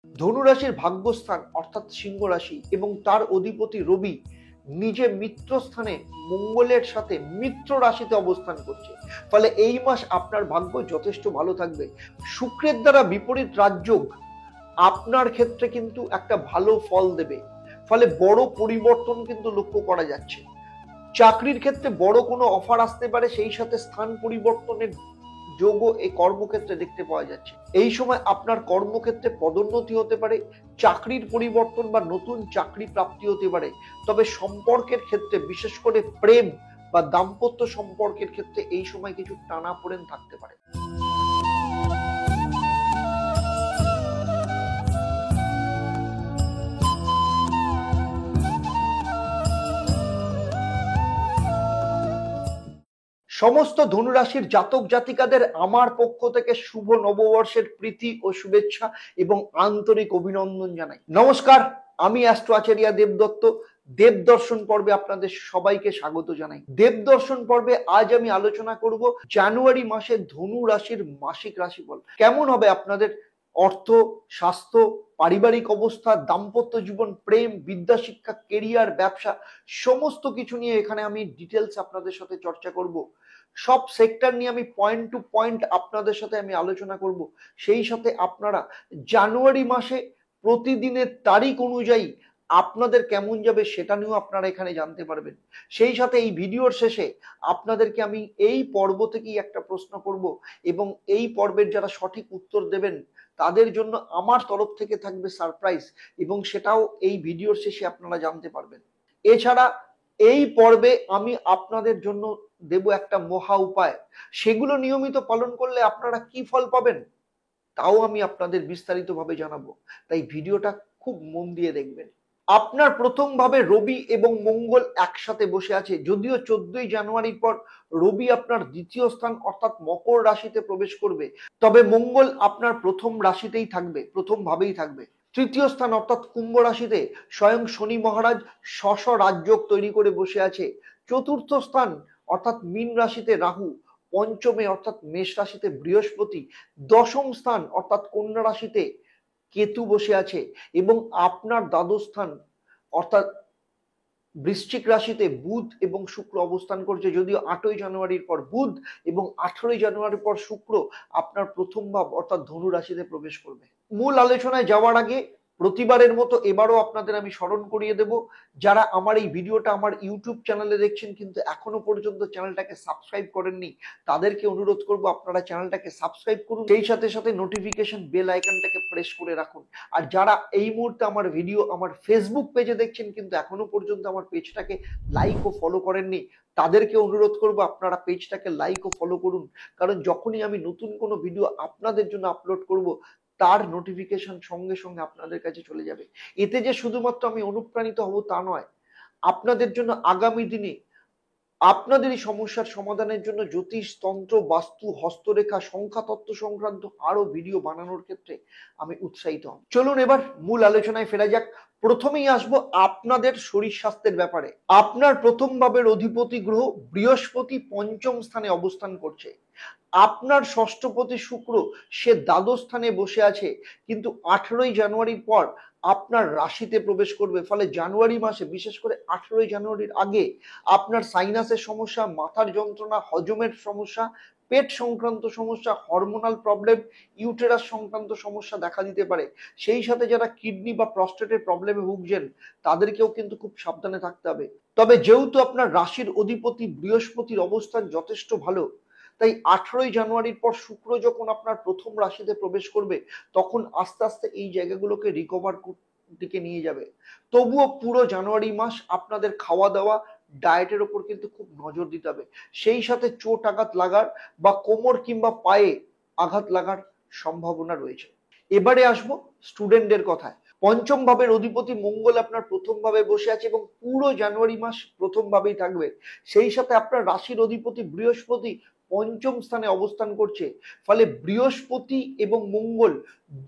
ধনুরাশির ভাগ্যস্থান অর্থাৎ সিংহ রাশি এবং তার অধিপতি রবি নিজে মিত্রস্থানে মঙ্গলের সাথে মিত্র রাশিতে অবস্থান করছে। ফলে এই মাস আপনার ভাগ্য যথেষ্ট ভালো থাকবে। শুক্রের দ্বারা বিপরীত রাজযোগ আপনার ক্ষেত্রে কিন্তু একটা ভালো ফল দেবে। ফলে বড় পরিবর্তন কিন্তু লক্ষ্য করা যাচ্ছে। চাকরির ক্ষেত্রে বড় কোনো অফার আসতে পারে, সেই সাথে স্থান পরিবর্তনের যোগও এই কর্মক্ষেত্রে দেখতে পাওয়া যাচ্ছে। এই সময় আপনার কর্মক্ষেত্রে পদোন্নতি হতে পারে, চাকরির পরিবর্তন বা নতুন চাকরি প্রাপ্তি হতে পারে। তবে সম্পর্কের ক্ষেত্রে, বিশেষ করে প্রেম বা দাম্পত্য সম্পর্কের ক্ষেত্রে এই সময় কিছু টানাপোড়েন থাকতে পারে। সমস্ত ধনুরাশির জাতক জাতিকাদের আমার পক্ষ থেকে শুভ নববর্ষের প্রীতি ও শুভেচ্ছা এবং আন্তরিক অভিনন্দন জানাই। নমস্কার, আমি অ্যাস্ট্রো আচার্য দেবদত্ত। দেবদর্শন পর্বে আপনাদের সবাইকে স্বাগত জানাই। দেবদর্শন পর্বে আজ আমি আলোচনা করব জানুয়ারি মাসে ধনু রাশির মাসিক রাশিফল। কেমন হবে আপনাদের অর্থ, স্বাস্থ্য, পারিবারিক অবস্থা, দাম্পত্য জীবন, প্রেম, বিদ্যা শিক্ষা, কেরিয়ার, ব্যবসা, সমস্ত কিছু নিয়ে এখানে আমি ডিটেলস আপনাদের সাথে চর্চা করব। সব সেক্টর নিয়ে আমি পয়েন্ট টু পয়েন্ট আপনাদের সাথে আমি আলোচনা করব। সেই সাথে আপনারা জানুয়ারি মাসে প্রতিদিনের তারিখ অনুযায়ী আপনাদের কেমন যাবে সেটা নিয়েও আপনারা এখানে জানতে পারবেন। সেই সাথে এই ভিডিওর শেষে আপনাদেরকে আমি এই পর্ব থেকেই একটা প্রশ্ন করব এবং এই পর্বের যারা সঠিক উত্তর দেবেন তাদের জন্য আমার তরফ থেকে থাকবে সারপ্রাইজ, এবং সেটাও এই ভিডিওর শেষে আপনারা জানতে পারবেন। এছাড়া এই পর্বে আমি আপনাদের জন্য দেব একটা মহা উপায়, সেগুলো নিয়মিত পালন করলে আপনারা কি ফল পাবেন তাও আমি আপনাদের বিস্তারিতভাবে জানাবো। তাই ভিডিওটা খুব মন দিয়ে দেখবেন। আপনার প্রথম ভাবে রবি এবং মঙ্গল একসাথে বসে আছে। যদিও 14ই জানুয়ারির পর রবি আপনার দ্বিতীয় স্থান অর্থাৎ মকর রাশিতে প্রবেশ করবে, তবে মঙ্গল আপনার প্রথম রাশিতেই থাকবে, প্রথম ভাবেই থাকবে। তৃতীয় স্থান অর্থাৎ কুম্ভ রাশিতে স্বয়ং শনি মহারাজ স্ব রাজযোগ তৈরি করে বসে আছে। চতুর্থ স্থান অর্থাৎ মীন রাশিতে রাহু, পঞ্চমে অর্থাৎ মেষ রাশিতে বৃহস্পতি, দশম স্থান অর্থাৎ কন্যা রাশিতে কেতু বসে আছে, এবং আপনার দ্বাদশ স্থান অর্থাৎ বৃশ্চিক রাশিতে বুধ এবং শুক্র অবস্থান করছে। যদিও 8ই জানুয়ারির পর বুধ এবং 18ই জানুয়ারির পর শুক্র আপনার প্রথম ভাব অর্থাৎ ধনু রাশিতে প্রবেশ করবে। মূল আলোচনায় যাওয়ার আগে প্রতিবারের মতো এবারও আপনাদের আমি স্মরণ করিয়ে দেব, যারা আমার এই ভিডিওটা আমার ইউটিউব চ্যানেলে দেখছেন কিন্তু এখনো পর্যন্ত চ্যানেলটাকে সাবস্ক্রাইব করেননি, তাদেরকে অনুরোধ করব আপনারা চ্যানেলটাকে সাবস্ক্রাইব করুন, সেই সাথে সাথে নোটিফিকেশন বেল আইকনটাকে প্রেস করে রাখুন। আর যারা এই মুহূর্তে আমার ভিডিও আমার ফেসবুক পেজে দেখছেন কিন্তু এখনো পর্যন্ত আমার পেজটাকে লাইক ও ফলো করেননি, তাদেরকে অনুরোধ করব আপনারা পেজটাকে লাইক ও ফলো করুন। কারণ যখনই আমি নতুন কোনো ভিডিও আপনাদের জন্য আপলোড করব তার নোটিফিকেশন সঙ্গে সঙ্গে আপনাদের কাছে চলে যাবে। এতে যে শুধুমাত্র আমি অনুপ্রাণিত হব তা নয়, আপনাদের জন্য আগামী দিনে আপনাদেরই সমস্যার সমাধানের জন্য জ্যোতিষ, তন্ত্র, বাস্তু, হস্তরেখা, সংখ্যাতত্ত্ব সংক্রান্ত আরো ভিডিও বানানোর ক্ষেত্রে আমি উৎসাহিত হব। চলুন এবার মূল আলোচনায় ফেরা যাক। প্রথমেই আসবো আপনাদের শরীর স্বাস্থ্যের ব্যাপারে। আপনার প্রথম ভাবের অধিপতি গ্রহ বৃহস্পতি পঞ্চম স্থানে অবস্থান করছে। আপনার ষষ্ঠপতি শুক্র সে দ্বাদশ স্থানে বসে আছে, কিন্তু 18ই জানুয়ারির পর আপনার রাশিতে প্রবেশ করবে। ফলে জানুয়ারি মাসে, বিশেষ করে 18ই জানুয়ারির আগে আপনার সাইনাসের সমস্যা, মাথার যন্ত্রণা, হজমের সমস্যা, পেট সংক্রান্ত সমস্যা, হরমোনাল প্রবলেম, ইউটেরাস সংক্রান্ত সমস্যা দেখা দিতে পারে। সেই সাথে যারা কিডনি বা প্রস্টেটের প্রবলেমে ভুগছেন তাদেরকেও কিন্তু খুব সাবধানে থাকতে হবে। তবে যেহেতু আপনার রাশির অধিপতি বৃহস্পতির অবস্থান যথেষ্ট ভালো, তাই 18ই জানুয়ারির পর শুক্র যখন আপনার প্রথম রাশিতে প্রবেশ করবে তখন আস্তে আস্তে এই জায়গাগুলোকে রিকভার দিকে নিয়ে যাবে। তবুও পুরো জানুয়ারি মাস আপনাদের খাওয়া দাওয়া, ডায়েটের ওপর কিন্তু খুব নজর দিতে হবে। সেই সাথে চোট আঘাত লাগার বা কোমর কিংবা পায়ে আঘাত লাগার সম্ভাবনা রয়েছে। এবারে আসবো স্টুডেন্টদের কথায়। পঞ্চম ভাবের অধিপতি মঙ্গল আপনার প্রথম ভাবে বসে আছে এবং পুরো জানুয়ারি মাস প্রথম ভাবেই থাকবে। সেই সাথে আপনার রাশির অধিপতি বৃহস্পতি পঞ্চম স্থানে অবস্থান করছে। ফলে বৃহস্পতি এবং মঙ্গল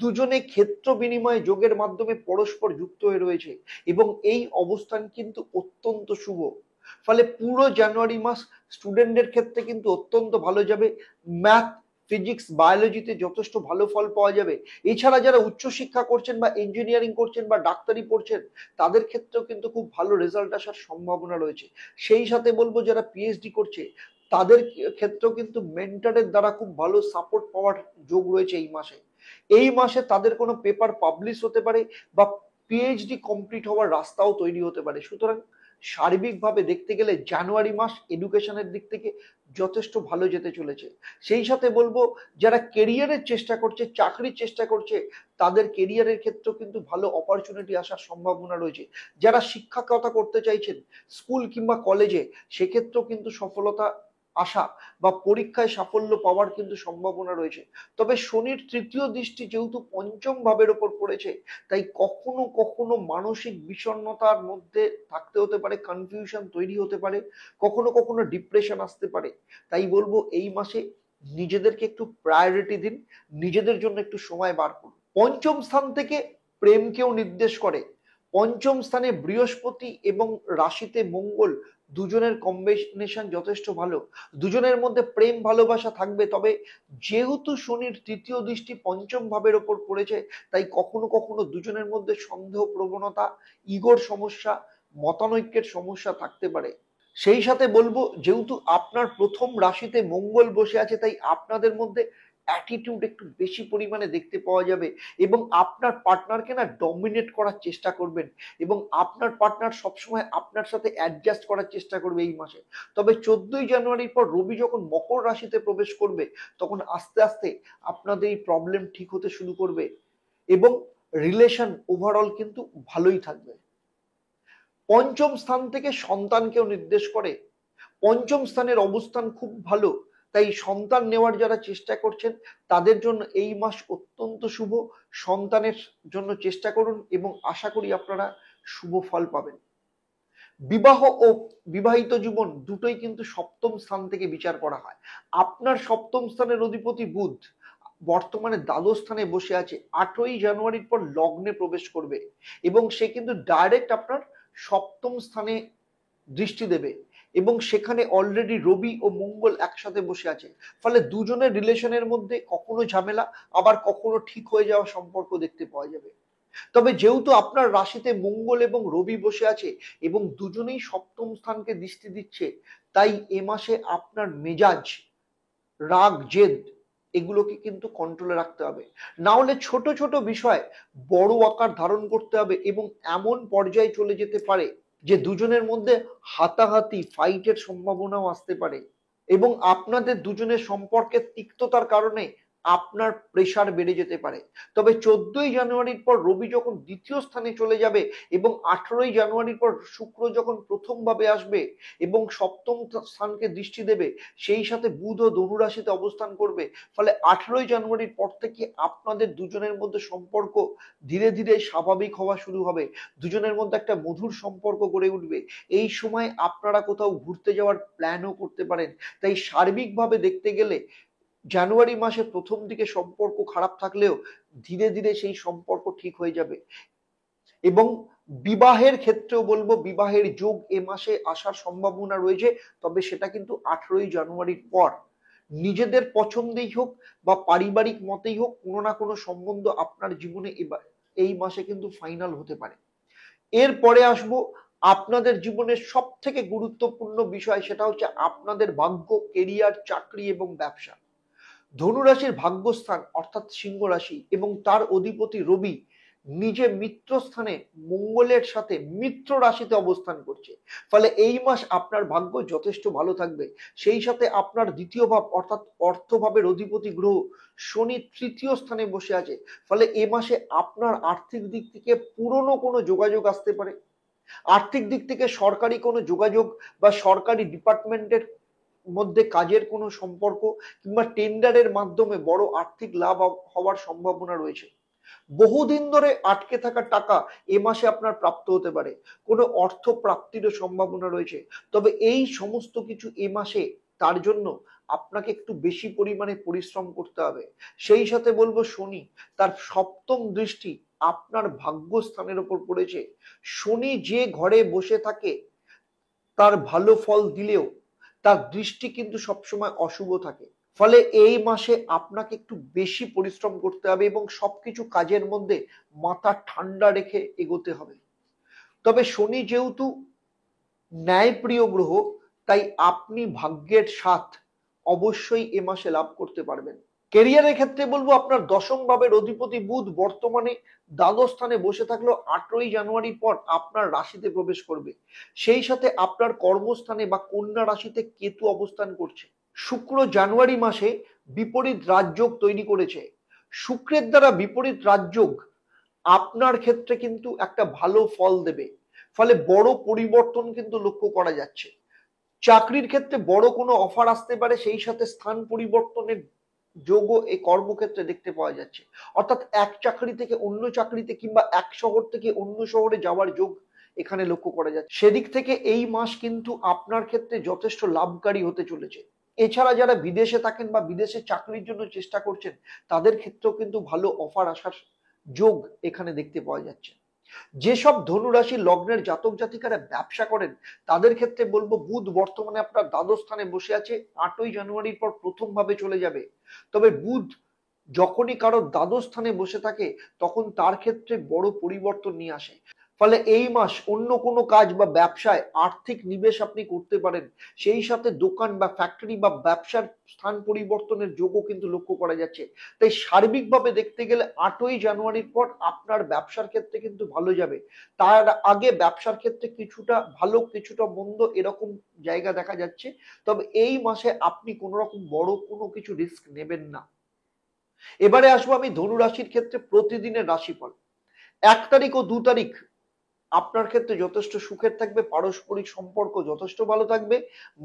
দুজনে ক্ষেত্র বিনিময় যোগের মাধ্যমে পরস্পর যুক্ত হয়ে রয়েছে এবং এই অবস্থান কিন্তু অত্যন্ত শুভ। ফলে পুরো জানুয়ারি মাস স্টুডেন্টদের ক্ষেত্রে কিন্তু অত্যন্ত ভালো যাবে। ম্যাথ, ফিজিক্স, বায়োলজিতে যথেষ্ট ভালো ফল পাওয়া যাবে। এছাড়া যারা উচ্চশিক্ষা করছেন বা ইঞ্জিনিয়ারিং করছেন বা ডাক্তারি পড়ছেন, তাদের ক্ষেত্রেও কিন্তু খুব ভালো রেজাল্ট আসার সম্ভাবনা রয়েছে। সেই সাথে বলবো যারা পিএইচডি করছে, তাদের ক্ষেত্রেও কিন্তু মেন্টরের দ্বারা খুব ভালো সাপোর্ট পাওয়ার যোগ রয়েছে এই মাসে। এই মাসে তাদের কোনো পেপার পাবলিশ হতে পারে বা পিএইচডি কমপ্লিট হওয়ার রাস্তাও তৈরি হতে পারে। সুতরাং সার্বিকভাবে দেখতে গেলে জানুয়ারি মাস এডুকেশনের দিক থেকে যথেষ্ট ভালো যেতে চলেছে। সেই সাথে বলবো যারা কেরিয়ারের চেষ্টা করছে, চাকরির চেষ্টা করছে, তাদের কেরিয়ারের ক্ষেত্রেও কিন্তু ভালো অপরচুনিটি আসার সম্ভাবনা রয়েছে। যারা শিক্ষকতা করতে চাইছেন স্কুল কিংবা কলেজে, সেক্ষেত্রেও কিন্তু সফলতা আসা বা পরীক্ষায় সাফল্য পাওয়ার কিন্তু সম্ভাবনা রয়েছে। তবে শনির তৃতীয় দৃষ্টি যেহেতু পঞ্চম ভাবের ওপর পড়েছে, তাই কখনো কখনো মানসিক বিষণ্ণতার মধ্যে থাকতে হতে পারে, কনফিউশন তৈরি হতে পারে, কখনো কখনো ডিপ্রেশন আসতে পারে। তাই বলবো এই মাসে নিজেদেরকে একটু প্রায়োরিটি দিন, নিজেদের জন্য একটু সময় বার করুন। পঞ্চম স্থান থেকে প্রেমকেও নির্দেশ করে। পঞ্চম স্থানে বৃহস্পতি এবং রাশিতে মঙ্গল, দুজনের কম্বিনেশন যথেষ্ট ভালো। দুজনের মধ্যে প্রেম ভালোবাসা থাকবে। তবে যেহেতু শনির তৃতীয় দৃষ্টি পঞ্চম ভাবের ওপর পড়েছে, তাই কখনো কখনো দুজনের মধ্যে সন্দেহ প্রবণতা, ইগোর সমস্যা, মতানৈক্যের সমস্যা থাকতে পারে। সেই সাথে বলবো যেহেতু আপনার প্রথম রাশিতে মঙ্গল বসে আছে, তাই আপনাদের মধ্যে অ্যাটিটিউড একটু বেশি পরিমাণে দেখতে পাওয়া যাবে এবং আপনার পার্টনারকে না ডমিনেট করার চেষ্টা করবেন এবং আপনার পার্টনার সবসময় আপনার সাথে অ্যাডজাস্ট করার চেষ্টা করবে এই মাসে। তবে 14ই জানুয়ারির পর রবি যখন মকর রাশিতে প্রবেশ করবে, তখন আস্তে আস্তে আপনাদের এই প্রবলেম ঠিক হতে শুরু করবে এবং রিলেশন ওভারঅল কিন্তু ভালোই থাকবে। পঞ্চম স্থান থেকে সন্তানকেও নির্দেশ করে। পঞ্চম স্থানের অবস্থান খুব ভালো, তাই সন্তান নেওয়ার যারা চেষ্টা করছেন তাদের জন্য এই মাস অত্যন্ত শুভ। সন্তানের জন্য চেষ্টা করুন এবং আশা করি আপনারা শুভ ফল পাবেন। বিবাহ ও বিবাহিত জীবন দুটোই কিন্তু সপ্তম স্থান থেকে বিচার করা হয়। আপনার সপ্তম স্থানের অধিপতি বুধ বর্তমানে দ্বাদশ স্থানে বসে আছে। 8ই জানুয়ারির পর লগ্নে প্রবেশ করবে এবং সে কিন্তু ডাইরেক্ট আপনার সপ্তম স্থানে দৃষ্টি দেবে এবং সেখানে অলরেডি রবি ও মঙ্গল একসাথে বসে আছে। ফলে দুজনের রিলেশনের মধ্যে কখনো ঝামেলা, আবার কখনো ঠিক হয়ে যাওয়া সম্পর্ক দেখতে পাওয়া যাবে। তবে যেহেতু আপনার রাশিতে মঙ্গল এবং রবি বসে আছে এবং দুজনেই সপ্তম স্থানকে দৃষ্টি দিচ্ছে, তাই এ মাসে আপনার মেজাজ, রাগ, জেদ এগুলোকে কিন্তু কন্ট্রোলে রাখতে হবে। না হলে ছোট ছোট বিষয় বড় আকার ধারণ করতে হবে এবং এমন পর্যায়ে চলে যেতে পারে যে দুজনের মধ্যে হাতাহাতি, ফাইটের সম্ভাবনাও আসতে পারে এবং আপনাদের দুজনের সম্পর্কের তিক্ততার কারণে আপনার প্রেসার বেড়ে যেতে পারে। তবে 14ই জানুয়ারির পর রবি যখন দ্বিতীয় স্থানে চলে যাবে এবং 18ই জানুয়ারির পর শুক্র যখন প্রথম ভাবে আসবে এবং সপ্তম স্থানকে দৃষ্টি দেবে, সেই সাথে বুধ ও ধনু রাশিতে অবস্থান করবে। ফলে 18ই জানুয়ারির পর থেকে আপনাদের দুজনের মধ্যে সম্পর্ক ধীরে ধীরে স্বাভাবিক হওয়া শুরু হবে। দুজনের মধ্যে একটা মধুর সম্পর্ক গড়ে উঠবে। এই সময় আপনারা কোথাও ঘুরতে যাওয়ার প্ল্যানও করতে পারেন। তাই সার্বিকভাবে দেখতে গেলে জানুয়ারি মাসের প্রথম দিকে সম্পর্ক খারাপ থাকলেও ধীরে ধীরে সেই সম্পর্ক ঠিক হয়ে যাবে এবং বিবাহের ক্ষেত্রেও বলবো বিবাহের যোগ এ মাসে আসার সম্ভাবনা রয়েছে। তবে সেটা কিন্তু 18ই জানুয়ারির পর। নিজেদের পছন্দেই হোক বা পারিবারিক মতেই হোক, কোনো না কোনো সম্বন্ধ আপনার জীবনে এবার এই মাসে কিন্তু ফাইনাল হতে পারে। এরপরে আসবো আপনাদের জীবনের সব থেকে গুরুত্বপূর্ণ বিষয়, সেটা হচ্ছে আপনাদের ভাগ্য, কেরিয়ার, চাকরি এবং ব্যবসা। ধনুরাশির ভাগ্যস্থান অর্থাৎ সিংহ রাশি এবং তার অধিপতি রবি নিজে মিত্র স্থানে মঙ্গলের সাথে মিত্র রাশিতে অবস্থান করছে। ফলে এই মাস আপনার ভাগ্য যথেষ্ট ভালো থাকবে। সেই সাথে আপনার দ্বিতীয় ভাব অর্থাৎ অর্থ ভাবের অধিপতি গ্রহ শনি তৃতীয় স্থানে বসে আছে। ফলে এ মাসে আপনার আর্থিক দিক থেকে পুরনো কোনো যোগাযোগ আসতে পারে। আর্থিক দিক থেকে সরকারি কোনো যোগাযোগ বা সরকারি ডিপার্টমেন্টের মধ্যে কাজের কোনো সম্পর্ক কিংবা টেন্ডারের মাধ্যমে বড় আর্থিক লাভ হওয়ার সম্ভাবনা রয়েছে। বহুদিন ধরে আটকে থাকা টাকা এ মাসে আপনার প্রাপ্ত হতে পারে। কোনো অর্থ প্রাপ্তিরও সম্ভাবনা রয়েছে। তবে এই সমস্ত কিছু এ মাসে, তার জন্য আপনাকে একটু বেশি পরিমাণে পরিশ্রম করতে হবে। সেই সাথে বলবো শনি তার সপ্তম দৃষ্টি আপনার ভাগ্যস্থানের উপর পড়েছে। শনি যে ঘরে বসে থাকে তার ভালো ফল দিলেও তার দৃষ্টি কিন্তু সবসময় অশুভ থাকে। ফলে এই মাসে আপনাকে একটু বেশি পরিশ্রম করতে হবে এবং সবকিছু কাজের মধ্যে মাথা ঠান্ডা রেখে এগোতে হবে। তবে শনি যেহেতু ন্যায়প্রিয় গ্রহ, তাই আপনি ভাগ্যের সাথ অবশ্যই এ মাসে লাভ করতে পারবেন। কেরিয়ারের ক্ষেত্রে বলবো, আপনার দশম ভাবের অধিপতি বুধ বর্তমানে দ্বাদশ স্থানে বসে থাকলেও 8ই জানুয়ারির পর আপনার রাশিতে প্রবেশ করবে। সেই সাথে আপনার কর্মস্থানে বা কন্যা রাশিতে কেতু অবস্থান করছে। শুক্র জানুয়ারি মাসে বিপরীত রাজযোগ তৈরি করেছে। শুক্রের দ্বারা বিপরীত রাজযোগ আপনার ক্ষেত্রে কিন্তু একটা ভালো ফল দেবে, ফলে বড় পরিবর্তন কিন্তু লক্ষ্য করা যাচ্ছে। চাকরির ক্ষেত্রে বড় কোনো অফার আসতে পারে, সেই সাথে স্থান পরিবর্তনের যোগও এই কর্মক্ষেত্রে দেখতে পাওয়া যাচ্ছে। অর্থাৎ এক চাকরি থেকে অন্য চাকরিতে কিংবা এক শহর থেকে অন্য শহরে যাওয়ার যোগ এখানে লক্ষ্য করা যাচ্ছে। সেদিক থেকে এই মাস কিন্তু আপনার ক্ষেত্রে যথেষ্ট লাভকারী হতে চলেছে। এছাড়া যারা বিদেশে থাকেন বা বিদেশে চাকরির জন্য চেষ্টা করছেন, তাদের ক্ষেত্রেও কিন্তু ভালো অফার আসার যোগ এখানে দেখতে পাওয়া যাচ্ছে। যেসব ধনুরাশি লগ্নের জাতক জাতিকারা ব্যবসা করেন, তাদের ক্ষেত্রে বলবো বুধ বর্তমানে আপনার দ্বাদশ স্থানে বসে আছে। 8ই জানুয়ারির পর প্রথম ভাবে চলে যাবে। তবে বুধ যখনই কারোর দ্বাদশ স্থানে বসে থাকে, তখন তার ক্ষেত্রে বড় পরিবর্তন নিয়ে আসে। ফলে এই মাস অন্য কোনো কাজ বা ব্যবসায় আর্থিক নিবেশ আপনি করতে পারেন। সেই সাথে দোকান বা ফ্যাক্টরি বা ব্যবসার স্থান পরিবর্তনের যোগও কিন্তু লক্ষ্য করা যাচ্ছে। তাই সার্বিকভাবে দেখতে গেলে 8ই জানুয়ারির পর আপনার ব্যবসার ক্ষেত্রে কিন্তু ভালো যাবে। তার আগে ব্যবসার ক্ষেত্রে কিছুটা ভালো কিছুটা মন্দ এরকম জায়গা দেখা যাচ্ছে। তবে এই মাসে আপনি কোনো রকম বড় কোনো কিছু রিস্ক নেবেন না। এবারে আসবো আমি ধনু রাশির ক্ষেত্রে প্রতিদিনের রাশিফল। 1 তারিখ ও 2 তারিখ আপনার ক্ষেত্রে যথেষ্ট সুখের থাকবে, পারস্পরিক সম্পর্ক যথেষ্ট ভালো থাকবে,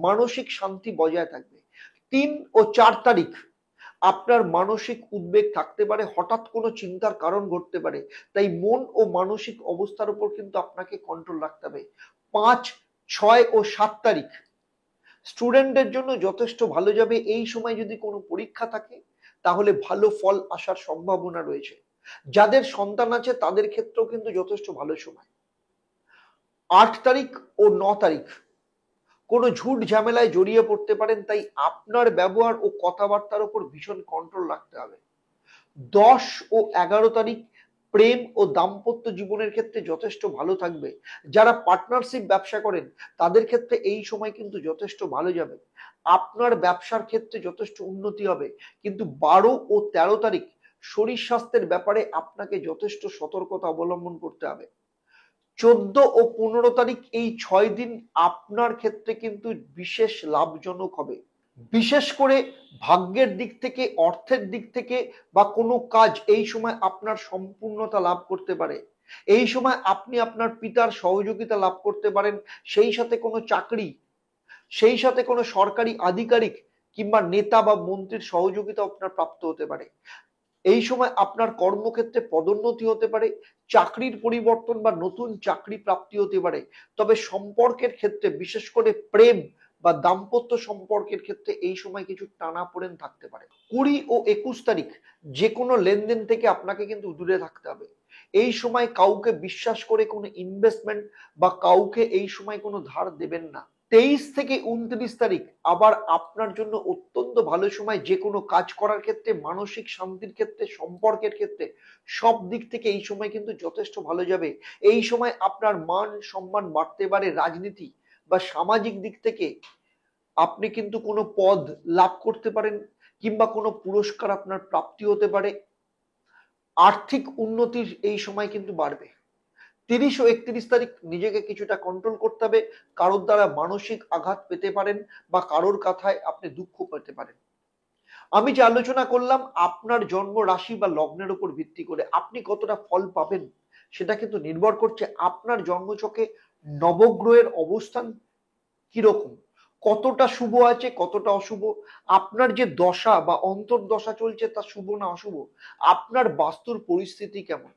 মানসিক শান্তি বজায় থাকবে। 3 ও 4 তারিখ আপনার মানসিক উদ্বেগ থাকতে পারে, হঠাৎ কোনো চিন্তার কারণ ঘটতে পারে। তাই মন ও মানসিক অবস্থার উপর কিন্তু আপনাকে কন্ট্রোল রাখতে হবে। 5, 6 ও 7 তারিখ স্টুডেন্টদের জন্য যথেষ্ট ভালো যাবে। এই সময় যদি কোনো পরীক্ষা থাকে, তাহলে ভালো ফল আসার সম্ভাবনা রয়েছে। যাদের সন্তান আছে তাদের ক্ষেত্রেও কিন্তু যথেষ্ট ভালো সময়। 8 তারিখ ও 9 তারিখ কোনো ঝুট ঝামেলায় জড়িয়ে পড়তে পারেন, তাই আপনার ব্যবহার ও কথাবার্তার উপর ভীষণ কন্ট্রোল রাখতে হবে। 10 ও 11 তারিখ প্রেম ও দাম্পত্য জীবনের ক্ষেত্রে যথেষ্ট ভালো থাকবে। যারা পার্টনারশিপ ব্যবসা করেন, তাদের ক্ষেত্রে এই সময় কিন্তু যথেষ্ট ভালো যাবে। আপনার ব্যবসার ক্ষেত্রে যথেষ্ট উন্নতি হবে। কিন্তু 12 ও 13 তারিখ শরীর স্বাস্থ্যের ব্যাপারে আপনাকে যথেষ্ট সতর্কতা অবলম্বন করতে হবে। 14 ও 15 তারিখ এই 6 দিন আপনার ক্ষেত্রে কিন্তু বিশেষ লাভজনক হবে। বিশেষ করে ভাগ্যের দিক থেকে, অর্থের দিক থেকে বা কোনো কাজ এই সময় আপনার সম্পূর্ণতা লাভ করতে পারে। এই সময় আপনি আপনার পিতার সহযোগিতা লাভ করতে পারেন। সেই সাথে কোনো চাকরি, সেই সাথে কোনো সরকারি আধিকারিক কিংবা নেতা বা মন্ত্রীর সহযোগিতা আপনার প্রাপ্ত হতে পারে। এই সময় আপনার কর্মক্ষেত্রে পদোন্নতি হতে পারে, চাকরির পরিবর্তন বা নতুন চাকরি প্রাপ্তি হতে পারে। তবে সম্পর্কের ক্ষেত্রে, বিশেষ করে প্রেম বা দাম্পত্য সম্পর্কের ক্ষেত্রে এই সময় কিছু টানাপোড়েন থাকতে পারে। 20 ও 21 তারিখ যে কোনো লেনদেন থেকে আপনাকে কিন্তু দূরে থাকতে হবে। এই সময় কাউকে বিশ্বাস করে কোনো ইনভেস্টমেন্ট বা কাউকে এই সময় কোনো ধার দেবেন না। 23 থেকে 29 তারিখ আবার আপনার জন্য অত্যন্ত ভালো সময়। যে কোনো কাজ করার ক্ষেত্রে, মানসিক শান্তির ক্ষেত্রে, সম্পর্কের ক্ষেত্রে সব দিক থেকে এই সময় কিন্তু যথেষ্ট ভালো যাবে। এই সময় আপনার মান সম্মান বাড়তে পারে। রাজনীতি বা সামাজিক দিক থেকে আপনি কিন্তু কোনো পদ লাভ করতে পারেন কিংবা কোনো পুরস্কার আপনার প্রাপ্তি হতে পারে। আর্থিক উন্নতির এই সময় কিন্তু বাড়বে। 30 ও 31 তারিখ নিজেকে কিছুটা কন্ট্রোল করতে হবে। কারোর দ্বারা মানসিক আঘাত পেতে পারেন বা কারোর কথায় আপনি দুঃখ পেতে পারেন। আমি যে আলোচনা করলাম আপনার জন্ম রাশি বা লগ্নের উপর ভিত্তি করে আপনি কতটা ফল পাবেন, সেটা কিন্তু নির্ভর করছে আপনার জন্মছকে নবগ্রহের অবস্থান কিরকম, কতটা শুভ আছে কতটা অশুভ, আপনার যে দশা বা অন্তর্দশা চলছে তা শুভ না অশুভ, আপনার বাস্তুর পরিস্থিতি কেমন,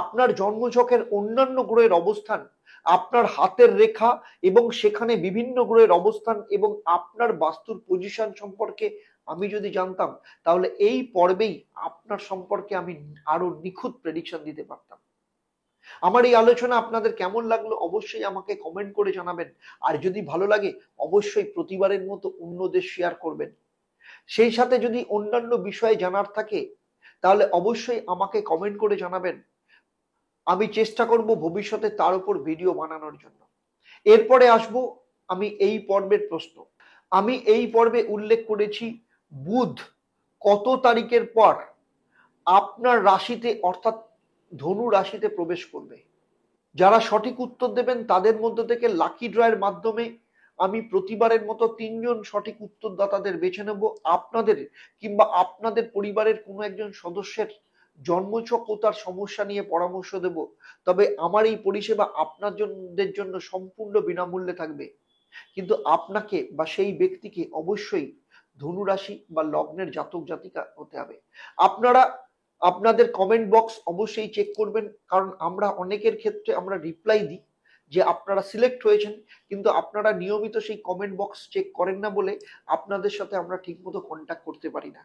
আপনার জন্মছকের অন্যান্য গ্রহের অবস্থান, আপনার হাতের রেখা এবং সেখানে বিভিন্ন গ্রহের অবস্থান এবং আপনার বাস্তুর পজিশন সম্পর্কে আমি যদি জানতাম, তাহলে এই পর্বেই আপনার সম্পর্কে আমি আরো নিখুঁত প্রেডিকশন দিতে পারতাম। আমার এই আলোচনা আপনাদের কেমন লাগলো অবশ্যই আমাকে কমেন্ট করে জানাবেন। আর যদি ভালো লাগে অবশ্যই প্রতিবারের মতো অন্যদের শেয়ার করবেন। সেই সাথে যদি অন্যান্য বিষয়ে জানার থাকে তাহলে অবশ্যই আমাকে কমেন্ট করে জানাবেন। আমি চেষ্টা করব ভবিষ্যতে তার উপর ভিডিও বানানোর জন্য। এরপরে আসবো আমি এই পর্বের প্রশ্ন। আমি এই পর্বে উল্লেখ করেছি বুধ কত তারিখের পর আপনার রাশিতে অর্থাৎ ধনু রাশিতে প্রবেশ করবে। যারা সঠিক উত্তর দেবেন তাদের মধ্যে থেকে লাকি ড্রয়ের মাধ্যমে আমি প্রতিবারের মতো 3জন সঠিক উত্তরদাতাদের বেছে নেব। আপনাদের কিংবা আপনাদের পরিবারের কোনো একজন সদস্যের জন্মছক ও তার সমস্যা নিয়ে পরামর্শ দেব। তবে আমার এই পরিষেবা আপনাদের জন্য সম্পূর্ণ বিনামূল্যে থাকবে, কিন্তু আপনাকে বা সেই ব্যক্তিকে অবশ্যই ধনু রাশি বা লগ্নের জাতক জাতিকা হতে হবে। আপনারা আপনাদের কমেন্ট বক্স অবশ্যই চেক করবেন, কারণ আমরা অনেকের ক্ষেত্রে আমরা রিপ্লাই দিই যে আপনারা সিলেক্ট হয়েছেন, কিন্তু আপনারা নিয়মিত সেই কমেন্ট বক্স চেক করেন না বলে আপনাদের সাথে আমরা ঠিকমতো কন্ট্যাক্ট করতে পারি না।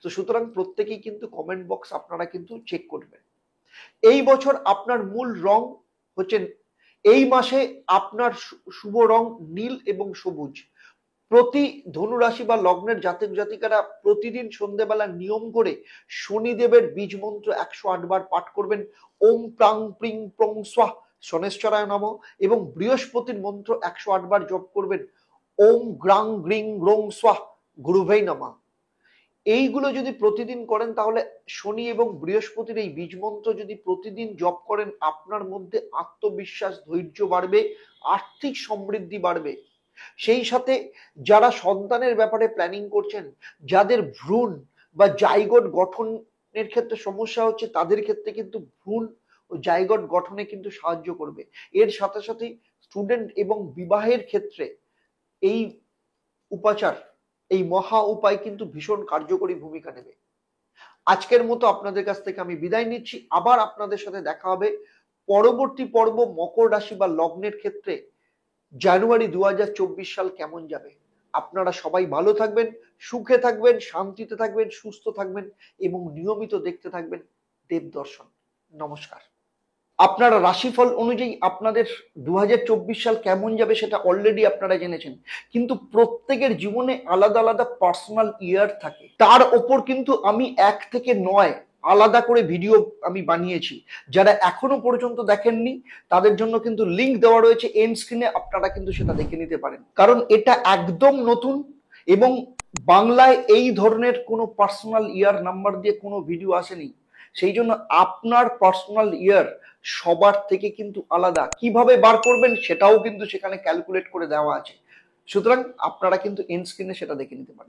তো সুতরাং প্রত্যেকেই কিন্তু কমেন্ট বক্স আপনারা কিন্তু চেক করবেন। এই বছর আপনার মূল রং হচ্ছে, এই মাসে আপনার শুভ রং নীল এবং সবুজ। প্রতি ধনুরাশি বা লগ্নের জাতক জাতিকারা প্রতিদিন সন্ধ্যেবেলা নিয়ম করে শনিদেবের বীজ মন্ত্র 108 বার পাঠ করবেন। ওম প্রাং প্রিং প্রং স্বাহ শনেশ্বরায় নমঃ, এবং বৃহস্পতির মন্ত্র 108 বার জপ করবেন। ওম গ্রাং গ্রিং গ্রোং স্বাহ গুরুভৈ নমঃ। এইগুলো যদি প্রতিদিন করেন তাহলে শনি এবং বৃহস্পতির এই বীজ মন্ত্র যদি প্রতিদিন জপ করেন, আপনার মধ্যে আত্মবিশ্বাস, ধৈর্য বাড়বে, আর্থিক সমৃদ্ধি বাড়বে। সেই সাথে যারা সন্তানের ব্যাপারে প্ল্যানিং করছেন, যাদের ভ্রূণ বা জাইগোট গঠনের ক্ষেত্রে সমস্যা হচ্ছে, তাদের ক্ষেত্রে কিন্তু ভ্রূণ ও জাইগোট গঠনে কিন্তু সাহায্য করবে। এর সাথে সাথে স্টুডেন্ট এবং বিবাহের ক্ষেত্রে এই উপাচার, এই মহা উপায় কিন্তু ভীষণ কার্যকরী ভূমিকা নেবে। আজকের মতো আপনাদের কাছ থেকে আমি বিদায় নিচ্ছি। আবার আপনাদের সাথে দেখা হবে পরবর্তী পর্ব মকর রাশি বা লগ্নের ক্ষেত্রে জানুয়ারি 2024 সাল কেমন যাবে। আপনারা সবাই ভালো থাকবেন, সুখে থাকবেন, শান্তিতে থাকবেন, সুস্থ থাকবেন এবং নিয়মিত দেখতে থাকবেন দেবদর্শন। নমস্কার। আপনারা রাশিফল অনুযায়ী আপনাদের 2024 সাল কেমন যাবে সেটা অলরেডি আপনারা জেনেছেন, কিন্তু প্রত্যেকের জীবনে আলাদা আলাদা পার্সোনাল ইয়ার থাকে। তার ওপর কিন্তু আমি 1 থেকে 9 আলাদা করে ভিডিও আমি বানিয়েছি। যারা এখনো পর্যন্ত দেখেননি তাদের জন্য কিন্তু লিংক দেওয়া রয়েছে এন্ড স্ক্রিনে, আপনারা কিন্তু সেটা দেখে নিতে পারেন। কারণ এটা একদম নতুন এবং বাংলায় এই ধরনের কোনো পার্সোনাল ইয়ার নাম্বার দিয়ে কোনো ভিডিও আসেনি। সেই জন্য আপনার পার্সোনাল ইয়ার সবার থেকে কিন্তু আলাদা। কিভাবে বার করবেন সেটাও কিন্তু সেখানে ক্যালকুলেট করে দেওয়া আছে। সুতরাং আপনারা কিন্তু এন্ড স্ক্রিনে সেটা দেখে নিতে পারেন।